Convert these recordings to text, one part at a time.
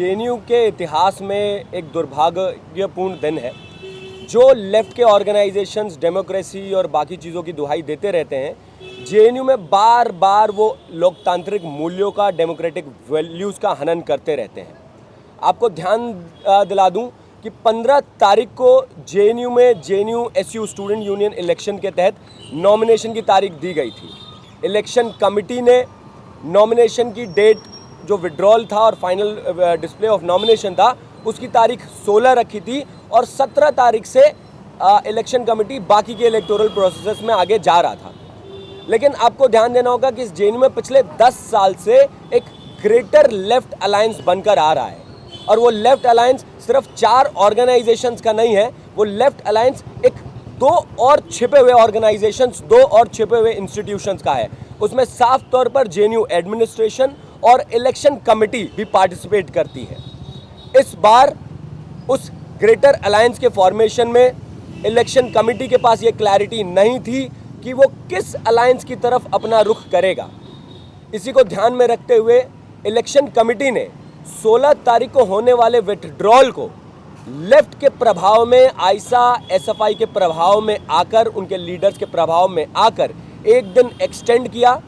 JNU के इतिहास में एक दुर्भाग्यपूर्ण दिन है। जो लेफ्ट के ऑर्गेनाइजेशंस डेमोक्रेसी और बाकी चीज़ों की दुहाई देते रहते हैं, जेएनयू में बार बार वो लोकतांत्रिक मूल्यों का, डेमोक्रेटिक वैल्यूज़ का हनन करते रहते हैं। आपको ध्यान दिला दूं कि 15 तारीख को जेएनयू में JNU SU student union election के तहत नॉमिनेशन की तारीख दी गई थी। इलेक्शन कमिटी ने नॉमिनेशन की डेट जो विड्रॉल था और फाइनल डिस्प्ले ऑफ नॉमिनेशन था उसकी तारीख 16 रखी थी और 17 तारीख से इलेक्शन कमेटी बाकी के इलेक्टोरल प्रोसेस में आगे जा रहा था। लेकिन आपको ध्यान देना होगा कि इस जेएनयू में पिछले 10 साल से एक ग्रेटर लेफ्ट अलायंस बनकर आ रहा है और वो लेफ्ट अलायंस सिर्फ 4 ऑर्गेनाइजेशंस का नहीं है, वो लेफ्ट अलायंस एक 2 और छिपे हुए ऑर्गेनाइजेशंस, 2 और छिपे हुए इंस्टीट्यूशंस का है। उसमें साफ तौर पर जेएनयू एडमिनिस्ट्रेशन और इलेक्शन कमेटी भी पार्टिसिपेट करती है। इस बार उस ग्रेटर अलायंस के फॉर्मेशन में इलेक्शन कमेटी के पास ये क्लैरिटी नहीं थी कि वो किस अलायंस की तरफ अपना रुख करेगा। इसी को ध्यान में रखते हुए इलेक्शन कमेटी ने 16 तारीख को होने वाले विथड्रॉल को लेफ्ट के प्रभाव में, आईसा एसएफआई के प्रभाव में आकर, उनके लीडर्स के प्रभाव में आकर एक दिन एक्सटेंड किया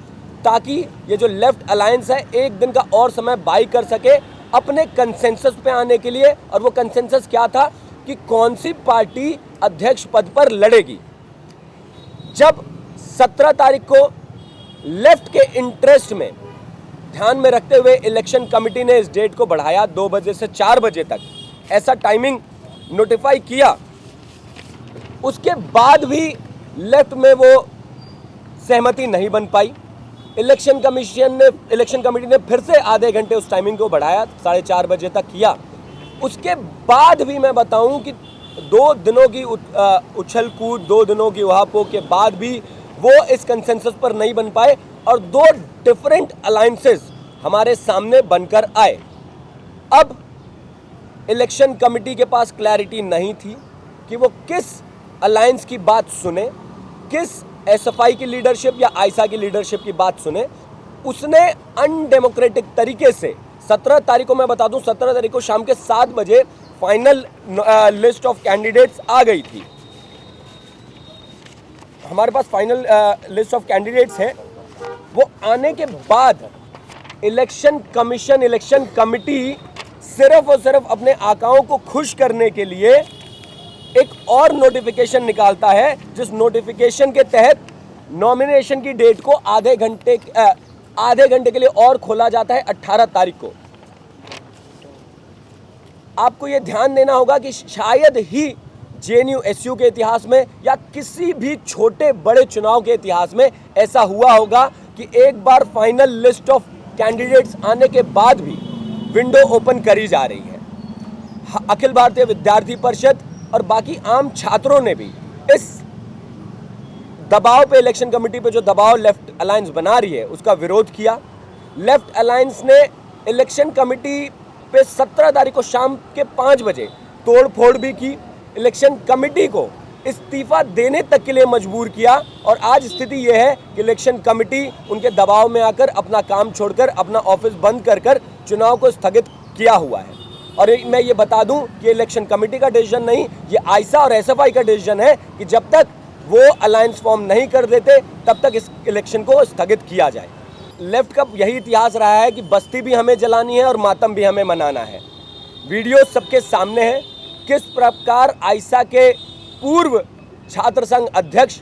ताकि ये जो लेफ्ट अलायंस है एक दिन का और समय बाई कर सके अपने कंसेंसस पे आने के लिए। और वो कंसेंसस क्या था कि कौन सी पार्टी अध्यक्ष पद पर लड़ेगी। जब 17 तारीख को लेफ्ट के इंटरेस्ट में ध्यान में रखते हुए इलेक्शन कमेटी ने इस डेट को बढ़ाया 2 बजे से 4 बजे तक, ऐसा टाइमिंग नोटिफाई किया, उसके बाद भी लेफ्ट में वो सहमति नहीं बन पाई। इलेक्शन कमेटी ने फिर से आधे घंटे उस टाइमिंग को बढ़ाया, 4:30 बजे तक किया। उसके बाद भी मैं बताऊं कि 2 दिनों की उछल कूद, 2 दिनों की उहापोह के बाद भी वो इस कंसेंसस पर नहीं बन पाए और 2 डिफरेंट अलायंसेस हमारे सामने बनकर आए। अब इलेक्शन कमेटी के पास क्लैरिटी नहीं थी कि वो किस अलायंस की बात सुने, किस एसएफआई की लीडरशिप या आईसा की लीडरशिप की बात सुने। उसने अनडेमोक्रेटिक तरीके से 17 तारीख को, मैं बता दूं, 17 तारीख को शाम के 7 बजे फाइनल लिस्ट ऑफ कैंडिडेट्स आ गई थी। हमारे पास फाइनल लिस्ट ऑफ कैंडिडेट्स है। वो आने के बाद इलेक्शन कमीशन, इलेक्शन कमिटी सिर्फ और सिर्फ अपने आकाओं को खुश करने के लिए एक और नोटिफिकेशन निकालता है, जिस नोटिफिकेशन के तहत नॉमिनेशन की डेट को आधे घंटे के लिए और खोला जाता है 18 तारीख को। आपको यह ध्यान देना होगा कि शायद ही जेएनयू एसयू के इतिहास में या किसी भी छोटे बड़े चुनाव के इतिहास में ऐसा हुआ होगा कि एक बार फाइनल लिस्ट ऑफ कैंडिडेट्स आने के बाद भी विंडो ओपन करी जा रही है। अखिल भारतीय विद्यार्थी परिषद और बाकी आम छात्रों ने भी इस दबाव पे, इलेक्शन कमेटी पे जो दबाव लेफ्ट अलायंस बना रही है, उसका विरोध किया। लेफ्ट अलायंस ने इलेक्शन कमेटी पे 17 तारीख को शाम के 5 बजे तोड़ फोड़ भी की, इलेक्शन कमेटी को इस्तीफा देने तक के लिए मजबूर किया। और आज स्थिति यह है कि इलेक्शन कमेटी उनके दबाव में आकर अपना काम छोड़कर, अपना ऑफिस बंद कर चुनाव को स्थगित किया हुआ है। और मैं ये बता दूं कि इलेक्शन कमेटी का डिसीजन नहीं, ये आईसा और एसएफआई का डिसीजन है कि जब तक वो अलायंस फॉर्म नहीं कर देते तब तक इस इलेक्शन को स्थगित किया जाए। लेफ्ट का यही इतिहास रहा है कि बस्ती भी हमें जलानी है और मातम भी हमें मनाना है। वीडियो सबके सामने है किस प्रकार आईसा के पूर्व छात्र संघ अध्यक्ष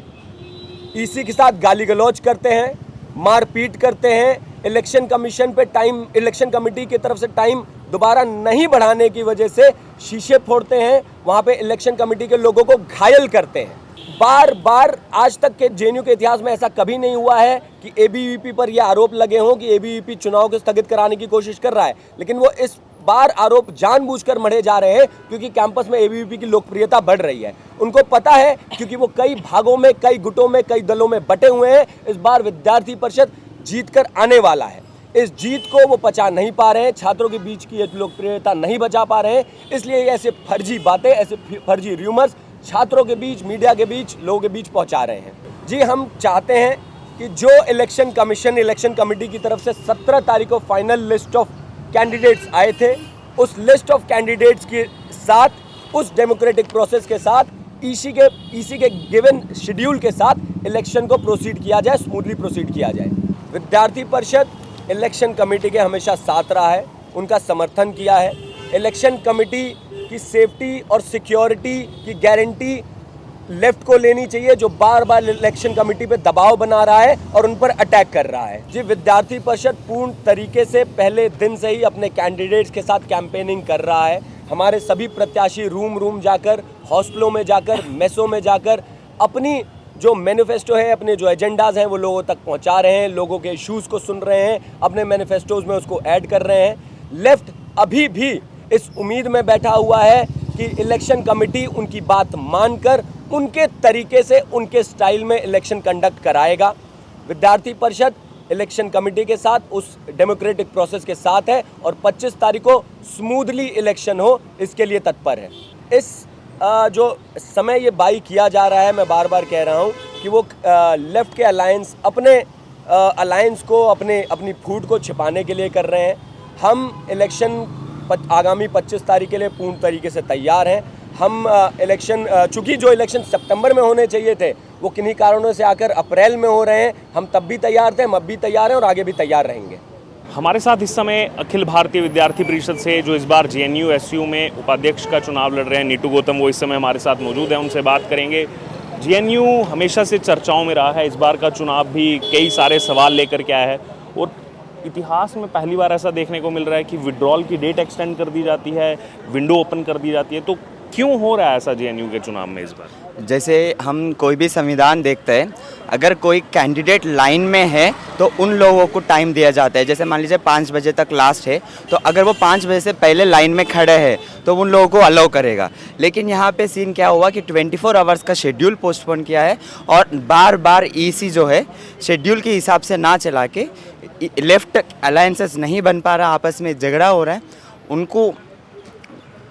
ईसी के साथ गाली गलौज करते हैं, मारपीट करते हैं। इलेक्शन कमीशन पे टाइम, इलेक्शन कमेटी की तरफ से टाइम दोबारा नहीं बढ़ाने की वजह से शीशे फोड़ते हैं, वहाँ पे इलेक्शन कमेटी के लोगों को घायल करते हैं। बार बार आज तक के जेएनयू के इतिहास में ऐसा कभी नहीं हुआ है कि एबीवीपी पर यह आरोप लगे हों कि एबीवीपी चुनाव को स्थगित कराने की कोशिश कर रहा है। लेकिन वो इस बार आरोप जानबूझकर मढ़े जा रहे हैं क्योंकि कैंपस में एबीवीपी की लोकप्रियता बढ़ रही है। उनको पता है, क्योंकि वो कई भागों में, कई गुटों में, कई दलों में बटे हुए हैं। इस बार विद्यार्थी परिषद जीत कर आने वाला है। इस जीत को वो पचा नहीं पा रहे हैं, छात्रों के बीच की लोकप्रियता नहीं बचा पा रहे हैं, इसलिए ऐसे फर्जी बातें, ऐसे फर्जी र्यूमर्स छात्रों के बीच, मीडिया के बीच, लोगों के बीच पहुंचा रहे हैं। जी, हम चाहते हैं कि जो इलेक्शन कमीशन, इलेक्शन कमेटी की तरफ से 17 तारीख को फाइनल लिस्ट ऑफ कैंडिडेट्स आए थे, उस लिस्ट ऑफ कैंडिडेट्स के साथ, उस डेमोक्रेटिक प्रोसेस के साथ, ईसी के गिवन शेड्यूल के साथ इलेक्शन को प्रोसीड किया जाए, स्मूथली प्रोसीड किया जाए। विद्यार्थी परिषद इलेक्शन कमेटी के हमेशा साथ रहा है, उनका समर्थन किया है। इलेक्शन कमेटी की सेफ्टी और सिक्योरिटी की गारंटी लेफ्ट को लेनी चाहिए, जो बार बार इलेक्शन कमेटी पे दबाव बना रहा है और उन पर अटैक कर रहा है। जी, विद्यार्थी परिषद पूर्ण तरीके से पहले दिन से ही अपने कैंडिडेट्स के साथ कैंपेनिंग कर रहा है। हमारे सभी प्रत्याशी रूम जाकर, हॉस्टलों में जाकर, मेसों में जाकर अपनी जो मैनिफेस्टो है, अपने जो एजेंडाज हैं वो लोगों तक पहुंचा रहे हैं, लोगों के इश्यूज़ को सुन रहे हैं, अपने मैनिफेस्टोज में उसको ऐड कर रहे हैं। लेफ्ट अभी भी इस उम्मीद में बैठा हुआ है कि इलेक्शन कमेटी उनकी बात मानकर उनके तरीके से, उनके स्टाइल में इलेक्शन कंडक्ट कराएगा। विद्यार्थी परिषद इलेक्शन कमेटी के साथ, उस डेमोक्रेटिक प्रोसेस के साथ है और 25 तारीख को स्मूथली इलेक्शन हो, इसके लिए तत्पर है। इस जो समय ये बाई किया जा रहा है, मैं बार बार कह रहा हूँ कि वो लेफ्ट के अलायंस अपने अलायंस को, अपनी फूट को छिपाने के लिए कर रहे हैं। हम इलेक्शन आगामी 25 तारीख के लिए पूर्ण तरीके से तैयार हैं। हम इलेक्शन, चूँकि जो इलेक्शन सितंबर में होने चाहिए थे वो किन्हीं कारणों से आकर अप्रैल में हो रहे हैं, हम तब भी तैयार थे, हम अब भी तैयार हैं और आगे भी तैयार रहेंगे। हमारे साथ इस समय अखिल भारतीय विद्यार्थी परिषद से जो इस बार जेएनयू एसयू में उपाध्यक्ष का चुनाव लड़ रहे हैं नीतू गौतम, वो इस समय हमारे साथ मौजूद हैं, उनसे बात करेंगे। जेएनयू हमेशा से चर्चाओं में रहा है, इस बार का चुनाव भी कई सारे सवाल लेकर के आया है और इतिहास में पहली बार ऐसा देखने को मिल रहा है कि विड्रॉल की डेट एक्सटेंड कर दी जाती है, विंडो ओपन कर दी जाती है। तो क्यों हो रहा है ऐसा जेएनयू के चुनाव में इस बार? जैसे हम कोई भी संविधान देखते हैं, अगर कोई कैंडिडेट लाइन में है तो उन लोगों को टाइम दिया जाता है। जैसे मान लीजिए 5 बजे तक लास्ट है, तो अगर वो 5 बजे से पहले लाइन में खड़े हैं तो उन लोगों को अलाउ करेगा। लेकिन यहाँ पे सीन क्या हुआ कि 24 आवर्स का शेड्यूल पोस्टपोन किया है और बार बार ईसी जो है शेड्यूल के हिसाब से ना चला के, लेफ्ट अलायंसेस नहीं बन पा रहा, आपस में झगड़ा हो रहा है,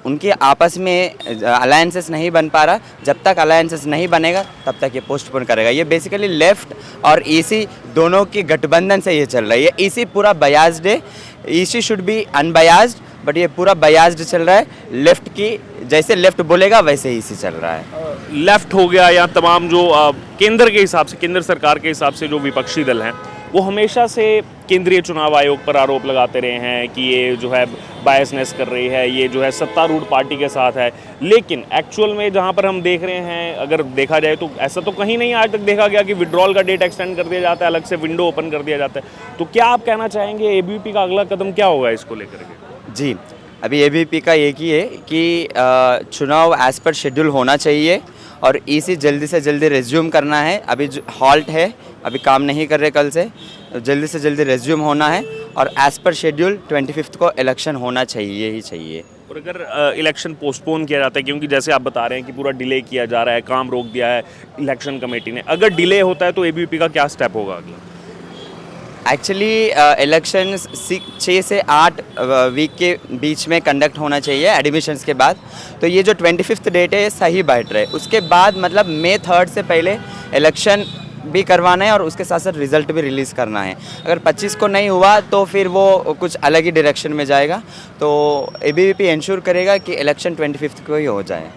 उनके आपस में अलायंसेस नहीं बन पा रहा। जब तक अलायंसेस नहीं बनेगा तब तक ये पोस्टपोन करेगा। ये बेसिकली लेफ्ट और ईसी दोनों की गठबंधन से ये चल रहा है। ये ईसी पूरा बयास्ड है, ईसी शुड बी अनबयास्ड, बट ये पूरा बयास्ड चल रहा है। लेफ्ट की जैसे लेफ्ट बोलेगा वैसे ईसी चल रहा है। लेफ्ट हो गया या तमाम जो केंद्र के हिसाब से, केंद्र सरकार के हिसाब से जो विपक्षी दल हैं, वो हमेशा से केंद्रीय चुनाव आयोग पर आरोप लगाते रहे हैं कि ये जो है बायसनेस कर रही है, ये जो है सत्तारूढ़ पार्टी के साथ है। लेकिन एक्चुअल में जहाँ पर हम देख रहे हैं, अगर देखा जाए तो ऐसा तो कहीं नहीं आज तक देखा गया कि विड्रॉल का डेट एक्सटेंड कर दिया जाता है, अलग से विंडो ओपन कर दिया जाता है। तो क्या आप कहना चाहेंगे एबीवीपी का अगला कदम क्या होगा इसको लेकर के? जी, अभी एबीवीपी का एक ही है कि चुनाव एज पर शेड्यूल होना चाहिए और ईसी जल्दी से जल्दी रेज्यूम करना है। अभी हॉल्ट है, अभी काम नहीं कर रहे कल से, जल्दी से जल्दी रेज्यूम होना है और एज पर शेड्यूल 25 को इलेक्शन होना चाहिए ही चाहिए। और अगर इलेक्शन पोस्टपोन किया जाता है, क्योंकि जैसे आप बता रहे हैं कि पूरा डिले किया जा रहा है, काम रोक दिया है इलेक्शन कमेटी ने, अगर डिले होता है तो एबीवीपी का क्या स्टेप होगा अगला? एक्चुअली इलेक्शन 6 से 8 वीक के बीच में कंडक्ट होना चाहिए एडमिशन्स के बाद। तो ये जो 25 डेट है ये सही बैठ रहे। उसके बाद मतलब मई 3 से पहले इलेक्शन भी करवाना है और उसके साथ साथ रिज़ल्ट भी रिलीज़ करना है। अगर 25 को नहीं हुआ तो फिर वो कुछ अलग ही डायरेक्शन में जाएगा। तो एबीवीपी इंश्योर करेगा कि इलेक्शन 25 को ही हो जाए।